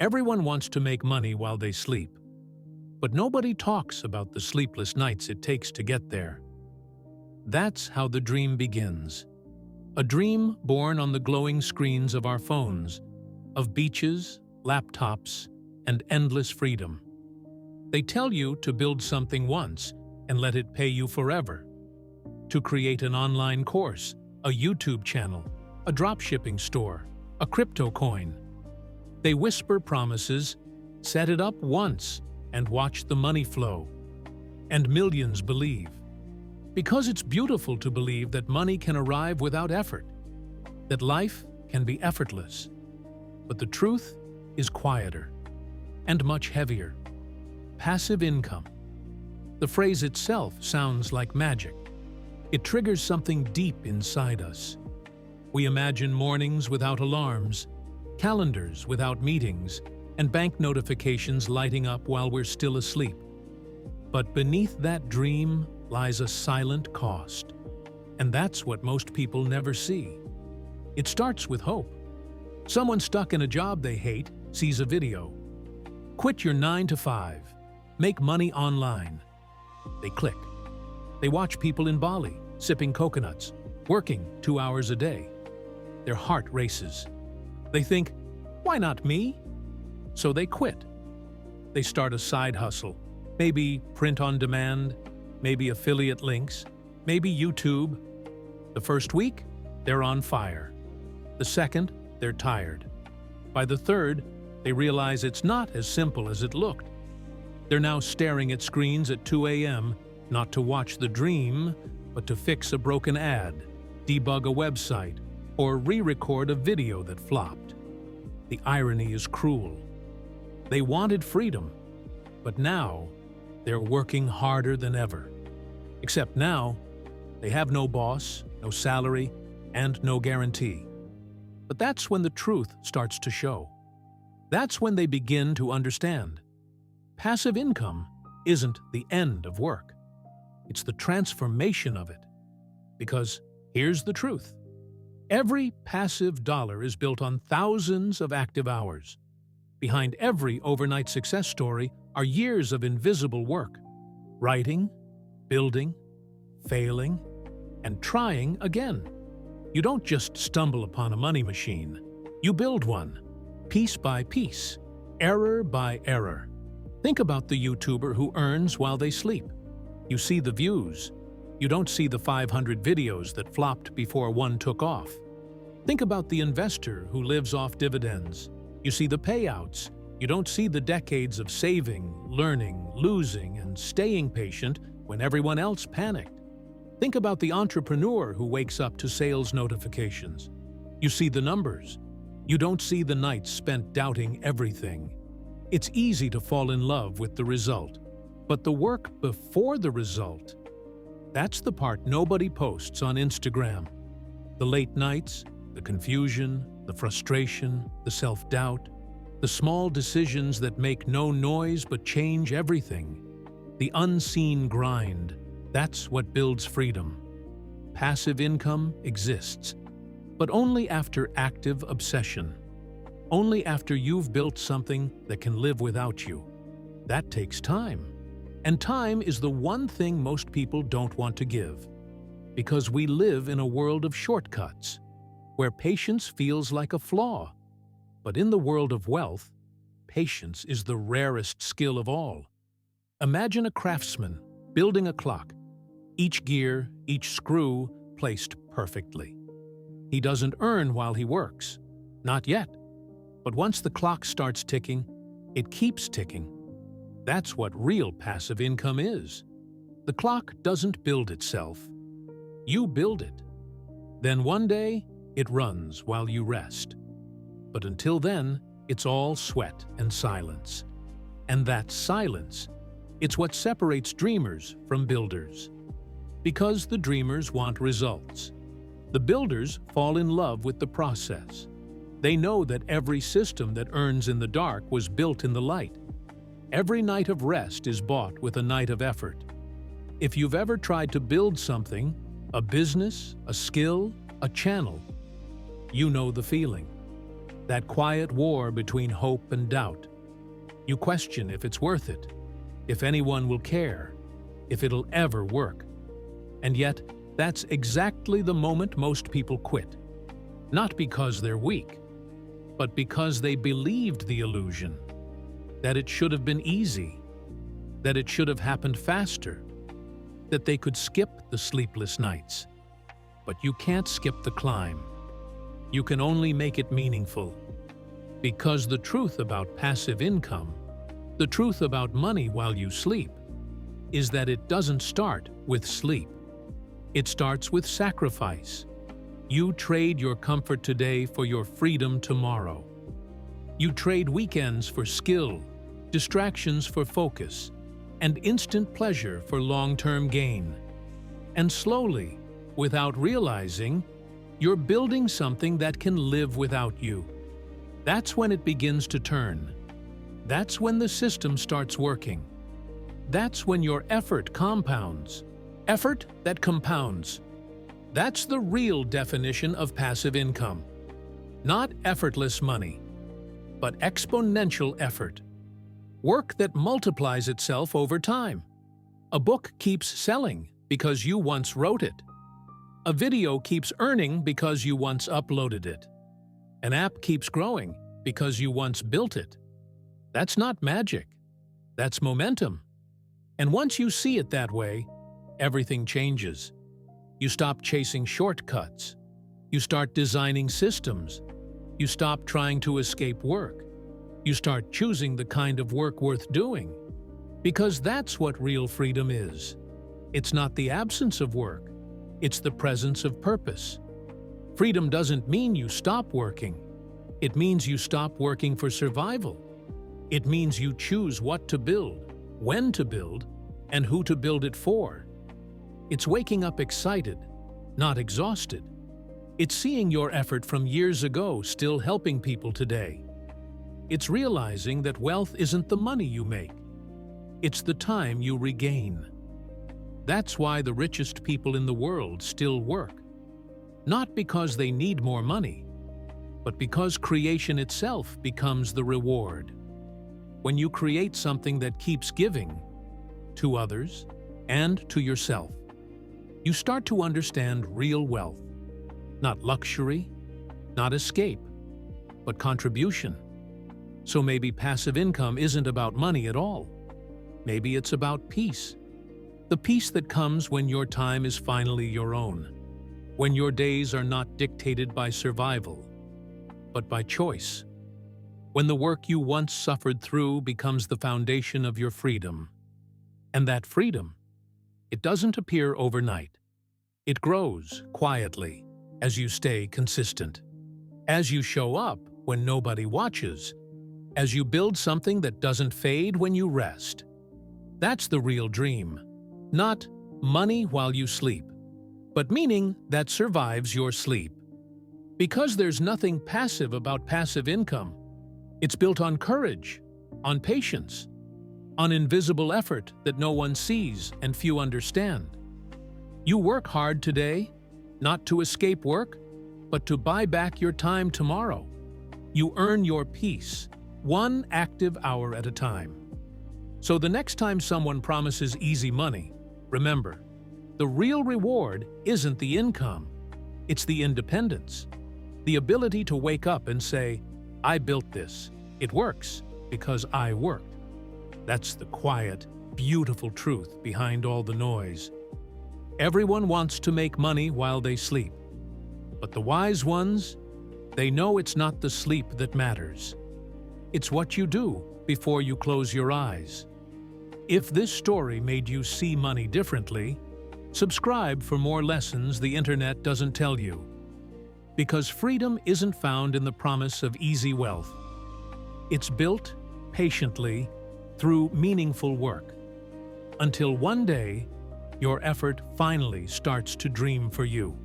Everyone wants to make money while they sleep. But nobody talks about the sleepless nights it takes to get there. That's how the dream begins. A dream born on the glowing screens of our phones, of beaches, laptops, and endless freedom. They tell you to build something once and let it pay you forever. To create an online course, a YouTube channel, a dropshipping store, a crypto coin. They whisper promises, set it up once, and watch the money flow. And millions believe. Because it's beautiful to believe that money can arrive without effort, that life can be effortless. But the truth is quieter and much heavier. Passive income. The phrase itself sounds like magic. It triggers something deep inside us. We imagine mornings without alarms, calendars without meetings, and bank notifications lighting up while we're still asleep. But beneath that dream lies a silent cost. And that's what most people never see. It starts with hope. Someone stuck in a job they hate sees a video. Quit your 9 to 5. Make money online. They click. They watch people in Bali, sipping coconuts, working 2 hours a day. Their heart races. They think, why not me? So they quit. They start a side hustle, maybe print on demand, maybe affiliate links, maybe YouTube. The first week, they're on fire. The second, they're tired. By the third, they realize it's not as simple as it looked. They're now staring at screens at 2 a.m., not to watch the dream, but to fix a broken ad, debug a website, or re-record a video that flopped. The irony is cruel. They wanted freedom, but now they're working harder than ever. Except now, they have no boss, no salary, and no guarantee. But that's when the truth starts to show. That's when they begin to understand. Passive income isn't the end of work. It's the transformation of it. Because here's the truth. Every passive dollar is built on thousands of active hours. Behind every overnight success story are years of invisible work. Writing, building, failing, and trying again. You don't just stumble upon a money machine. You build one, piece by piece, error by error. Think about the YouTuber who earns while they sleep. You see the views. You don't see the 500 videos that flopped before one took off. Think about the investor who lives off dividends. You see the payouts. You don't see the decades of saving, learning, losing, and staying patient when everyone else panicked. Think about the entrepreneur who wakes up to sales notifications. You see the numbers. You don't see the nights spent doubting everything. It's easy to fall in love with the result. But the work before the result, that's the part nobody posts on Instagram. The late nights, the confusion, the frustration, the self-doubt, the small decisions that make no noise but change everything. The unseen grind, that's what builds freedom. Passive income exists, but only after active obsession. Only after you've built something that can live without you. That takes time. And time is the one thing most people don't want to give. Because we live in a world of shortcuts, where patience feels like a flaw. But in the world of wealth, patience is the rarest skill of all. Imagine a craftsman building a clock, each gear, each screw placed perfectly. He doesn't earn while he works. Not yet. But once the clock starts ticking, it keeps ticking. That's what real passive income is. The clock doesn't build itself. You build it. Then one day, it runs while you rest. But until then, it's all sweat and silence. And that silence, it's what separates dreamers from builders. Because the dreamers want results. The builders fall in love with the process. They know that every system that earns in the dark was built in the light. Every night of rest is bought with a night of effort. If you've ever tried to build something, a business, a skill, a channel, you know the feeling. That quiet war between hope and doubt. You question if it's worth it, if anyone will care, if it'll ever work. And yet, that's exactly the moment most people quit. Not because they're weak, but because they believed the illusion. That it should have been easy, that it should have happened faster, that they could skip the sleepless nights. But you can't skip the climb. You can only make it meaningful. Because the truth about passive income, the truth about money while you sleep, is that it doesn't start with sleep. It starts with sacrifice. You trade your comfort today for your freedom tomorrow. You trade weekends for skill, distractions for focus, and instant pleasure for long-term gain. And slowly, without realizing, you're building something that can live without you. That's when it begins to turn. That's when the system starts working. That's when your effort compounds. Effort that compounds. That's the real definition of passive income. Not effortless money, but exponential effort. Work that multiplies itself over time. A book keeps selling because you once wrote it. A video keeps earning because you once uploaded it. An app keeps growing because you once built it. That's not magic. That's momentum. And once you see it that way, everything changes. You stop chasing shortcuts. You start designing systems. You stop trying to escape work. You start choosing the kind of work worth doing. Because that's what real freedom is. It's not the absence of work. It's the presence of purpose. Freedom doesn't mean you stop working. It means you stop working for survival. It means you choose what to build, when to build, and who to build it for. It's waking up excited, not exhausted. It's seeing your effort from years ago still helping people today. It's realizing that wealth isn't the money you make. It's the time you regain. That's why the richest people in the world still work. Not because they need more money, but because creation itself becomes the reward. When you create something that keeps giving to others and to yourself, you start to understand real wealth. Not luxury, not escape, but contribution. So maybe passive income isn't about money at all. Maybe it's about peace. The peace that comes when your time is finally your own. When your days are not dictated by survival, but by choice. When the work you once suffered through becomes the foundation of your freedom. And that freedom, it doesn't appear overnight. It grows quietly as you stay consistent. As you show up when nobody watches. As you build something that doesn't fade when you rest. That's the real dream. Not money while you sleep, but meaning that survives your sleep. Because there's nothing passive about passive income. It's built on courage, on patience, on invisible effort that no one sees and few understand. You work hard today, not to escape work, but to buy back your time tomorrow. You earn your peace, one active hour at a time. So the next time someone promises easy money, remember, the real reward isn't the income, it's the independence. The ability to wake up and say, I built this. It works because I worked. That's the quiet, beautiful truth behind all the noise. Everyone wants to make money while they sleep. But the wise ones, they know it's not the sleep that matters. It's what you do before you close your eyes. If this story made you see money differently, subscribe for more lessons the internet doesn't tell you. Because freedom isn't found in the promise of easy wealth. It's built patiently through meaningful work. Until one day, your effort finally starts to dream for you.